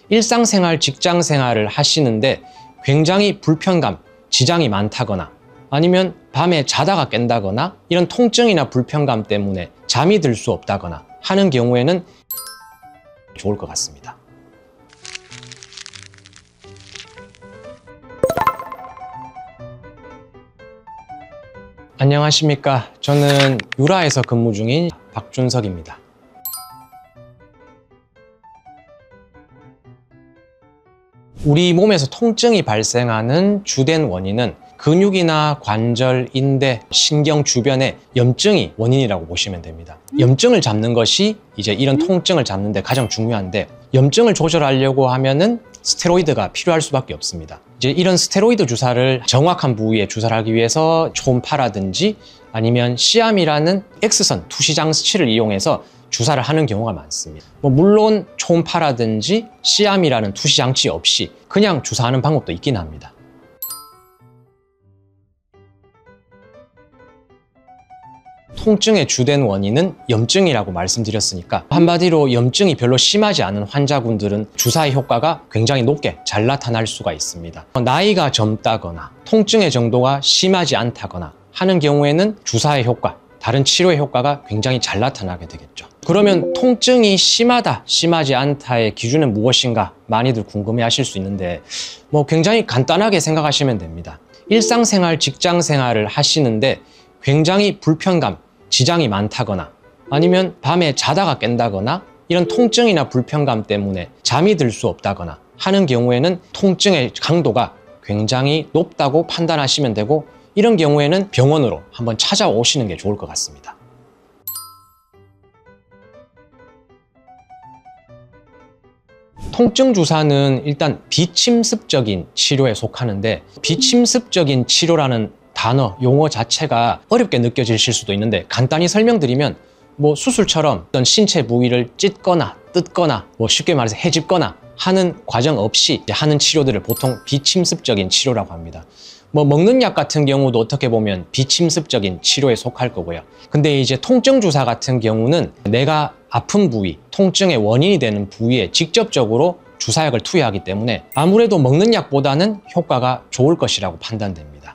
일상생활, 직장생활을 하시는데 굉장히 불편감, 지장이 많다거나 아니면 밤에 자다가 깬다거나 이런 통증이나 불편감 때문에 잠이 들 수 없다거나 하는 경우에는 좋을 것 같습니다. 안녕하십니까. 저는 유라에서 근무 중인 박준석입니다. 우리 몸에서 통증이 발생하는 주된 원인은 근육이나 관절, 인대, 신경 주변에 염증이 원인이라고 보시면 됩니다. 염증을 잡는 것이 이제 이런 통증을 잡는 데 가장 중요한데, 염증을 조절하려고 하면은 스테로이드가 필요할 수밖에 없습니다. 이제 이런 스테로이드 주사를 정확한 부위에 주사를 하기 위해서 초음파라든지 아니면 시암이라는 X선 투시장치를 이용해서 주사를 하는 경우가 많습니다. 물론 초음파라든지 시암이라는 투시장치 없이 그냥 주사하는 방법도 있긴 합니다. 통증의 주된 원인은 염증이라고 말씀드렸으니까, 한마디로 염증이 별로 심하지 않은 환자분들은 주사의 효과가 굉장히 높게 잘 나타날 수가 있습니다. 나이가 젊다거나 통증의 정도가 심하지 않다거나 하는 경우에는 주사의 효과, 다른 치료의 효과가 굉장히 잘 나타나게 되겠죠. 그러면 통증이 심하다, 심하지 않다의 기준은 무엇인가 많이들 궁금해 하실 수 있는데, 굉장히 간단하게 생각하시면 됩니다. 일상생활, 직장생활을 하시는데 굉장히 불편감, 지장이 많다거나 아니면 밤에 자다가 깬다거나 이런 통증이나 불편감 때문에 잠이 들 수 없다거나 하는 경우에는 통증의 강도가 굉장히 높다고 판단하시면 되고, 이런 경우에는 병원으로 한번 찾아오시는 게 좋을 것 같습니다. 통증 주사는 일단 비침습적인 치료에 속하는데, 비침습적인 치료라는 단어, 용어 자체가 어렵게 느껴지실 수도 있는데, 간단히 설명드리면 수술처럼 어떤 신체 부위를 찢거나 뜯거나 쉽게 말해서 헤집거나 하는 과정 없이 하는 치료들을 보통 비침습적인 치료라고 합니다. 먹는 약 같은 경우도 어떻게 보면 비침습적인 치료에 속할 거고요. 근데 이제 통증 주사 같은 경우는 내가 아픈 부위, 통증의 원인이 되는 부위에 직접적으로 주사약을 투여하기 때문에 아무래도 먹는 약보다는 효과가 좋을 것이라고 판단됩니다.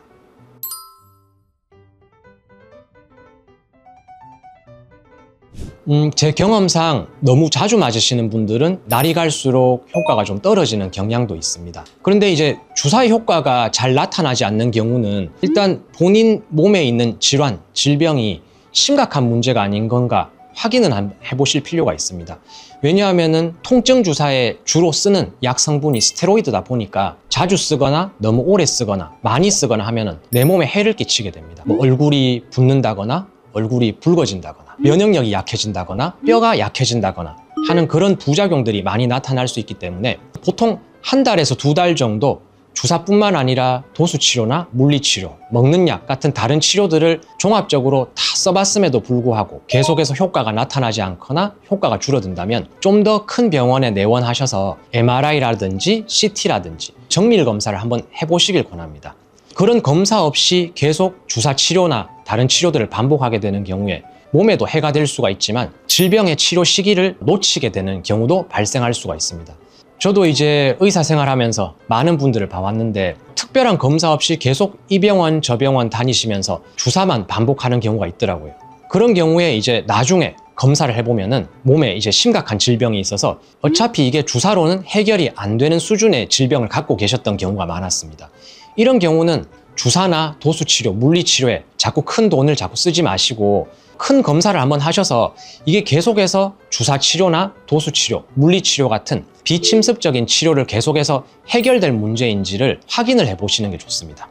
제 경험상 너무 자주 맞으시는 분들은 날이 갈수록 효과가 좀 떨어지는 경향도 있습니다. 그런데 이제 주사의 효과가 잘 나타나지 않는 경우는 일단 본인 몸에 있는 질환, 질병이 심각한 문제가 아닌 건가 확인을 해보실 필요가 있습니다. 왜냐하면 통증 주사에 주로 쓰는 약 성분이 스테로이드다 보니까 자주 쓰거나 너무 오래 쓰거나 많이 쓰거나 하면 내 몸에 해를 끼치게 됩니다. 얼굴이 붓는다거나 얼굴이 붉어진다거나 면역력이 약해진다거나 뼈가 약해진다거나 하는 그런 부작용들이 많이 나타날 수 있기 때문에 보통 한 달에서 2달 정도 주사뿐만 아니라 도수치료나 물리치료, 먹는 약 같은 다른 치료들을 종합적으로 다 써봤음에도 불구하고 계속해서 효과가 나타나지 않거나 효과가 줄어든다면 좀 더 큰 병원에 내원하셔서 MRI라든지 CT라든지 정밀 검사를 한번 해보시길 권합니다. 그런 검사 없이 계속 주사 치료나 다른 치료들을 반복하게 되는 경우에 몸에도 해가 될 수가 있지만 질병의 치료 시기를 놓치게 되는 경우도 발생할 수가 있습니다. 저도 이제 의사 생활하면서 많은 분들을 봐왔는데 특별한 검사 없이 계속 이 병원 저 병원 다니시면서 주사만 반복하는 경우가 있더라고요. 그런 경우에 이제 나중에 검사를 해보면은 몸에 이제 심각한 질병이 있어서 어차피 이게 주사로는 해결이 안 되는 수준의 질병을 갖고 계셨던 경우가 많았습니다. 이런 경우는 주사나 도수치료, 물리치료에 자꾸 큰 돈을 자꾸 쓰지 마시고 큰 검사를 한번 하셔서 이게 계속해서 주사치료나 도수치료, 물리치료 같은 비침습적인 치료를 계속해서 해결될 문제인지를 확인을 해보시는 게 좋습니다.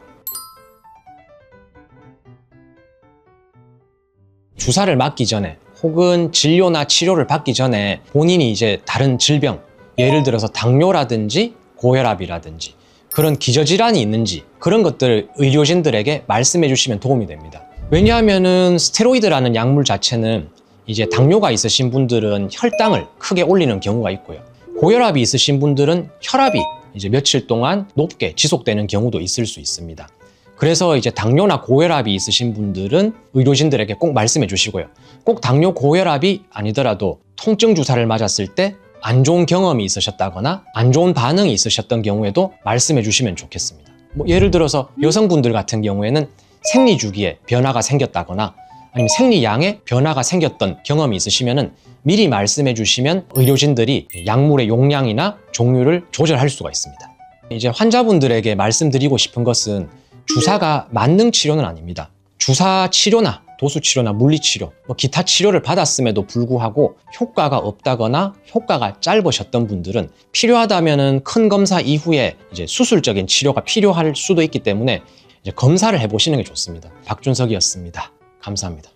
주사를 맞기 전에 혹은 진료나 치료를 받기 전에 본인이 이제 다른 질병, 예를 들어서 당뇨라든지 고혈압이라든지 그런 기저질환이 있는지 그런 것들을 의료진들에게 말씀해 주시면 도움이 됩니다. 왜냐하면은 스테로이드라는 약물 자체는 이제 당뇨가 있으신 분들은 혈당을 크게 올리는 경우가 있고요. 고혈압이 있으신 분들은 혈압이 이제 며칠 동안 높게 지속되는 경우도 있을 수 있습니다. 그래서 이제 당뇨나 고혈압이 있으신 분들은 의료진들에게 꼭 말씀해 주시고요. 꼭 당뇨, 고혈압이 아니더라도 통증 주사를 맞았을 때 안 좋은 경험이 있으셨다거나 안 좋은 반응이 있으셨던 경우에도 말씀해 주시면 좋겠습니다. 뭐 예를 들어서 여성분들 같은 경우에는 생리 주기에 변화가 생겼다거나 아니면 생리량에 변화가 생겼던 경험이 있으시면은 미리 말씀해 주시면 의료진들이 약물의 용량이나 종류를 조절할 수가 있습니다. 이제 환자분들에게 말씀드리고 싶은 것은 주사가 만능 치료는 아닙니다. 주사 치료나 도수 치료나 물리 치료, 기타 치료를 받았음에도 불구하고 효과가 없다거나 효과가 짧으셨던 분들은 필요하다면은 큰 검사 이후에 이제 수술적인 치료가 필요할 수도 있기 때문에 이제 검사를 해보시는 게 좋습니다. 박준석이었습니다. 감사합니다.